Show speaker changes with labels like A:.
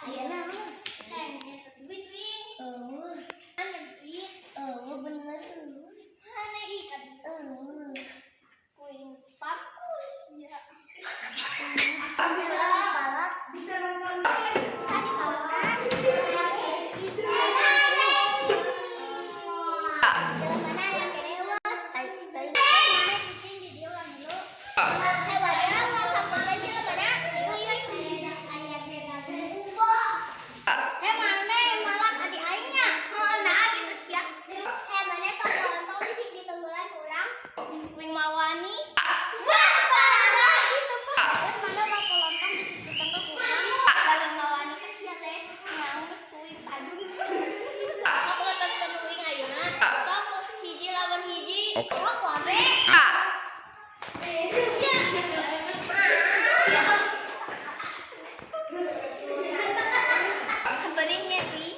A: Ayeuna bener hana ikan kuing pampus ya balak bisa nonton tadi makan jalan mana yang kerewa tai mana kucing di dia ulang dulu wajar nggak sampai lagi jalan mana mana yang malak adik aingnya nah gitu ya mana tong bisik di tenggelan kurang wing mawani wah parah itu mah mana bakal lontong bisik di tenggelan kurang wing mawani kan sia teh nangis kuing padung aku atas tenuing ayeuna sok hiji lawan hiji sok ware Berinya, Pi.